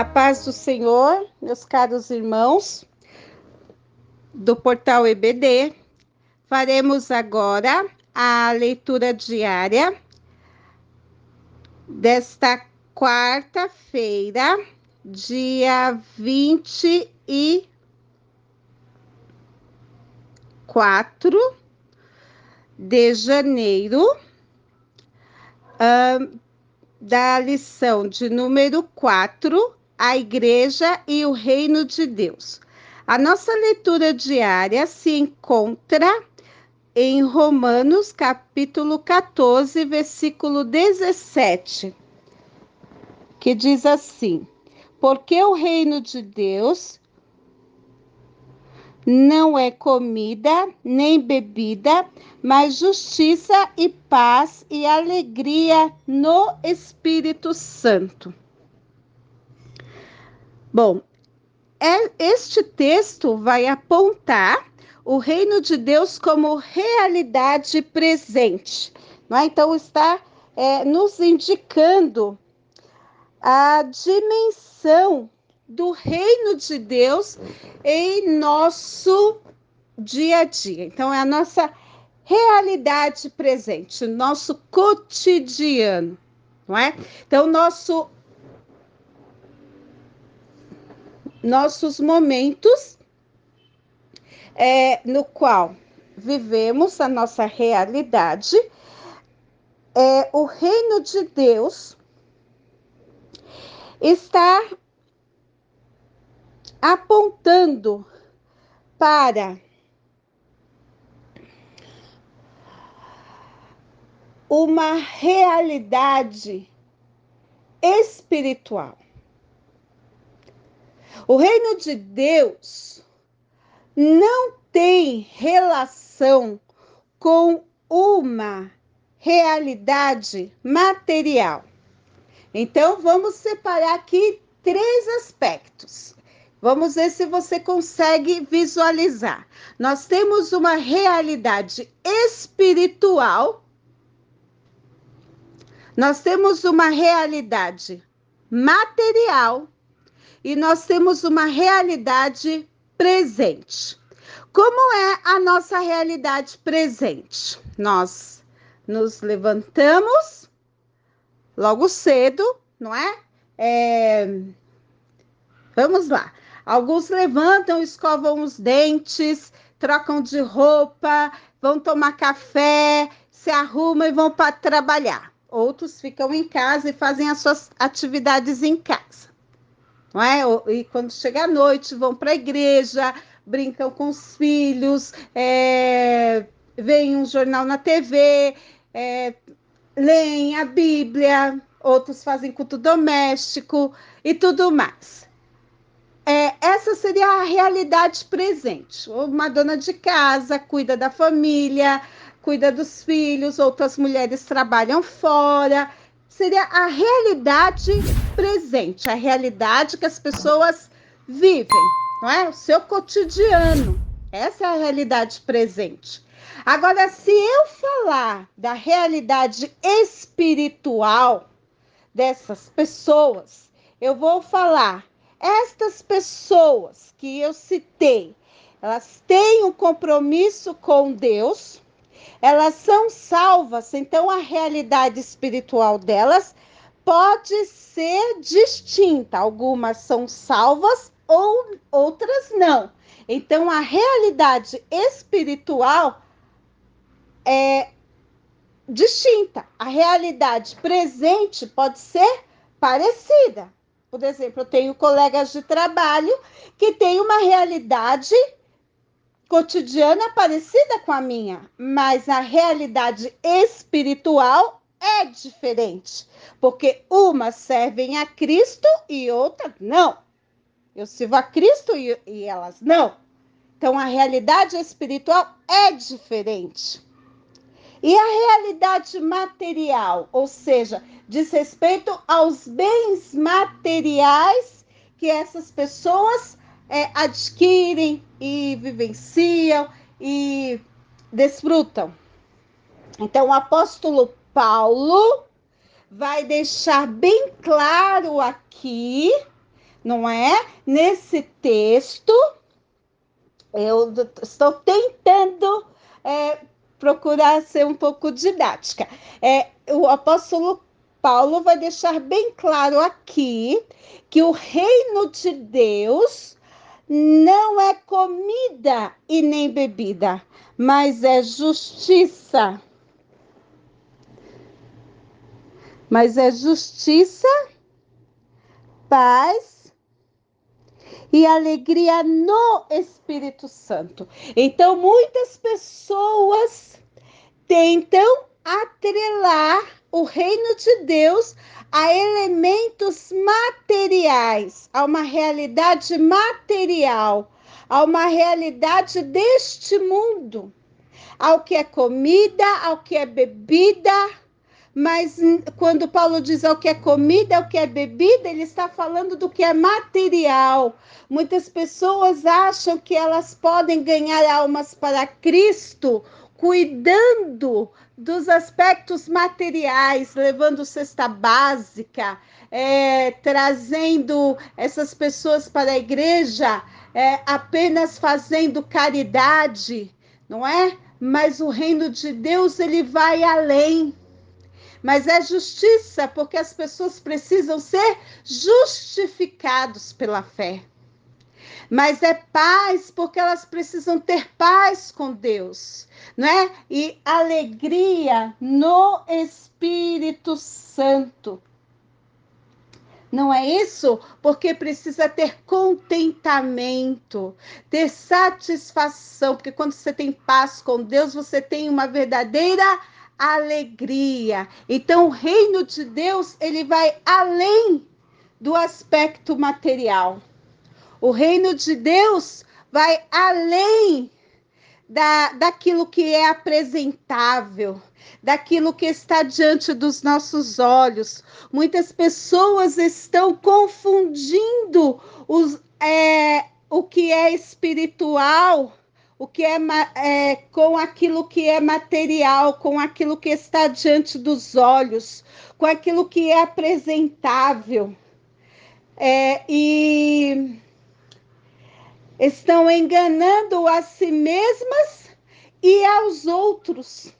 A paz do Senhor, meus caros irmãos do portal EBD. Faremos agora a leitura diária desta quarta-feira, dia 24 de janeiro, da lição de número 4, a Igreja e o Reino de Deus. A nossa leitura diária se encontra em Romanos, capítulo 14, versículo 17, que diz assim: porque o reino de Deus não é comida nem bebida, mas justiça e paz e alegria no Espírito Santo. Bom, este texto vai apontar o reino de Deus como realidade presente, não é? Então está nos indicando a dimensão do reino de Deus em nosso dia a dia. Então, é a nossa realidade presente, nosso cotidiano, não é? Então, nossos momentos no qual vivemos a nossa realidade, o reino de Deus está apontando para uma realidade espiritual. O reino de Deus não tem relação com uma realidade material. Então, vamos separar aqui 3 aspectos. Vamos ver se você consegue visualizar. Nós temos uma realidade espiritual, nós temos uma realidade material e nós temos uma realidade presente. Como é a nossa realidade presente? Nós nos levantamos logo cedo, não é? Vamos lá. Alguns levantam, escovam os dentes, trocam de roupa, vão tomar café, se arrumam e vão para trabalhar. Outros ficam em casa e fazem as suas atividades em casa, não é? E quando chega a noite, vão para a igreja, brincam com os filhos, veem um jornal na TV, leem a Bíblia, outros fazem culto doméstico e tudo mais. Essa seria a realidade presente. Uma dona de casa cuida da família, cuida dos filhos, outras mulheres trabalham fora. Seria a realidade presente, a realidade que as pessoas vivem, não é? O seu cotidiano. Essa é a realidade presente. Agora, se eu falar da realidade espiritual dessas pessoas, eu vou falar, estas pessoas que eu citei, elas têm um compromisso com Deus, elas são salvas, então a realidade espiritual delas pode ser distinta. Algumas são salvas ou outras não. Então a realidade espiritual é distinta. A realidade presente pode ser parecida. Por exemplo, eu tenho colegas de trabalho que têm uma realidade cotidiana parecida com a minha, mas a realidade espiritual é diferente, porque umas servem a Cristo e outras não. Eu sirvo a Cristo e elas não. Então, a realidade espiritual é diferente. E a realidade material, ou seja, diz respeito aos bens materiais que essas pessoas adquirem e vivenciam e desfrutam. Então, o apóstolo Paulo vai deixar bem claro aqui, não é? Nesse texto, eu estou tentando procurar ser um pouco didática. O apóstolo Paulo vai deixar bem claro aqui que o reino de Deus não é comida e nem bebida, mas é justiça. Mas é justiça, paz e alegria no Espírito Santo. Então, muitas pessoas tentam atrelar o reino de Deus a elementos materiais, a uma realidade material, a uma realidade deste mundo, ao que é comida, ao que é bebida. Mas quando Paulo diz ao que é comida, ao que é bebida, ele está falando do que é material. Muitas pessoas acham que elas podem ganhar almas para Cristo cuidando dos aspectos materiais, levando cesta básica, trazendo essas pessoas para a igreja, apenas fazendo caridade, não é? Mas o reino de Deus, ele vai além. Mas é justiça, porque as pessoas precisam ser justificados pela fé. Mas é paz, porque elas precisam ter paz com Deus, né? E alegria no Espírito Santo. Não é isso? Porque precisa ter contentamento, ter satisfação, porque quando você tem paz com Deus, você tem uma verdadeira alegria. Então, o reino de Deus, ele vai além do aspecto material. O reino de Deus vai além daquilo que é apresentável, daquilo que está diante dos nossos olhos. Muitas pessoas estão confundindo o que é espiritual, o que com aquilo que é material, com aquilo que está diante dos olhos, com aquilo que é apresentável. E estão enganando a si mesmas e aos outros,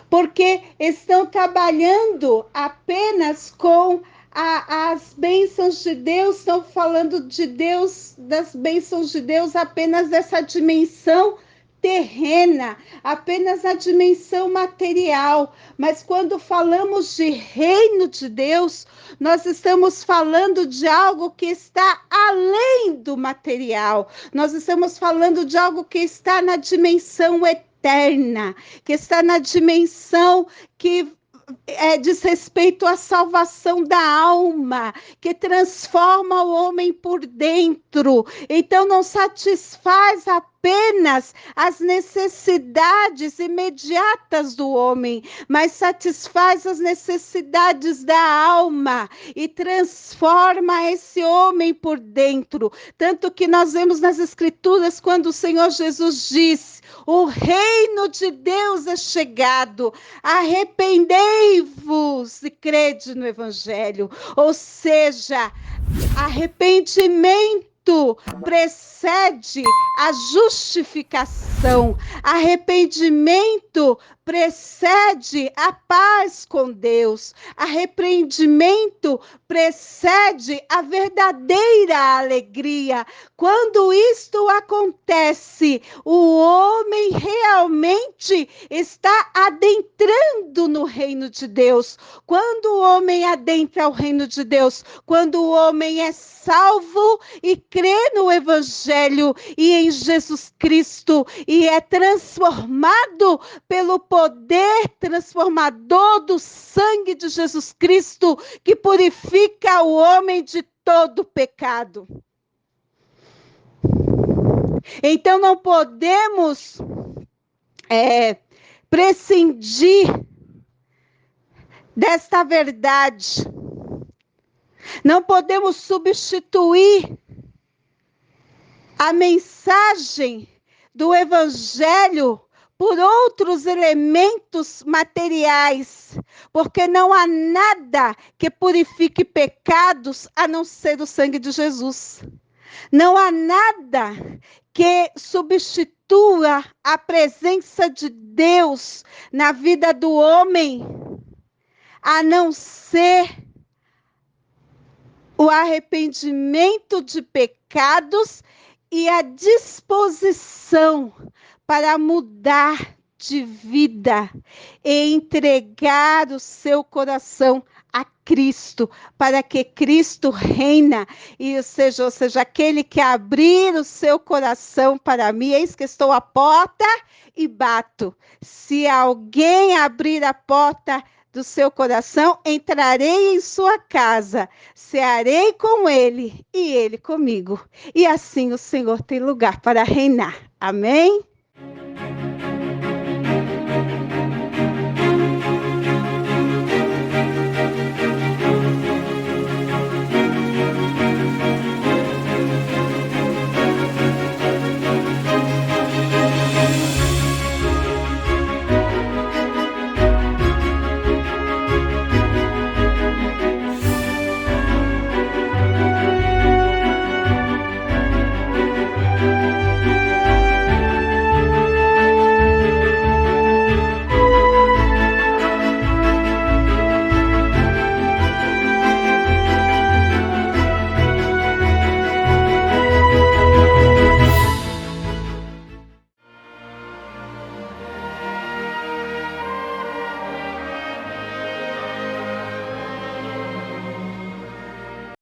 porque estão trabalhando apenas com as bênçãos de Deus, estão falando de Deus, das bênçãos de Deus, apenas dessa dimensão terrena, apenas a dimensão material. Mas quando falamos de reino de Deus, nós estamos falando de algo que está além do material. Nós estamos falando de algo que está na dimensão eterna, que está na dimensão que diz respeito à salvação da alma, que transforma o homem por dentro. Então, não satisfaz apenas as necessidades imediatas do homem, mas satisfaz as necessidades da alma e transforma esse homem por dentro. Tanto que nós vemos nas Escrituras quando o Senhor Jesus diz: o reino de Deus é chegado, arrependei-vos e crede no Evangelho. Ou seja, arrependimento precede a justificação. Arrependimento precede a paz com Deus. Arrependimento precede a verdadeira alegria. Quando isto acontece, o homem realmente está adentrando no reino de Deus. Quando o homem adentra o reino de Deus, quando o homem é salvo e crê no Evangelho e em Jesus Cristo e é transformado pelo poder transformador do sangue de Jesus Cristo, que purifica o homem de todo pecado. Então não podemos prescindir desta verdade. Não podemos substituir a mensagem do Evangelho por outros elementos materiais, porque não há nada que purifique pecados a não ser o sangue de Jesus. Não há nada que substitua a presença de Deus na vida do homem, a não ser o arrependimento de pecados e a disposição para mudar de vida e entregar o seu coração a Cristo, para que Cristo reina, ou seja, aquele que abrir o seu coração para mim, eis que estou à porta e bato. Se alguém abrir a porta do seu coração, entrarei em sua casa, cearei com ele e ele comigo. E assim o Senhor tem lugar para reinar. Amém?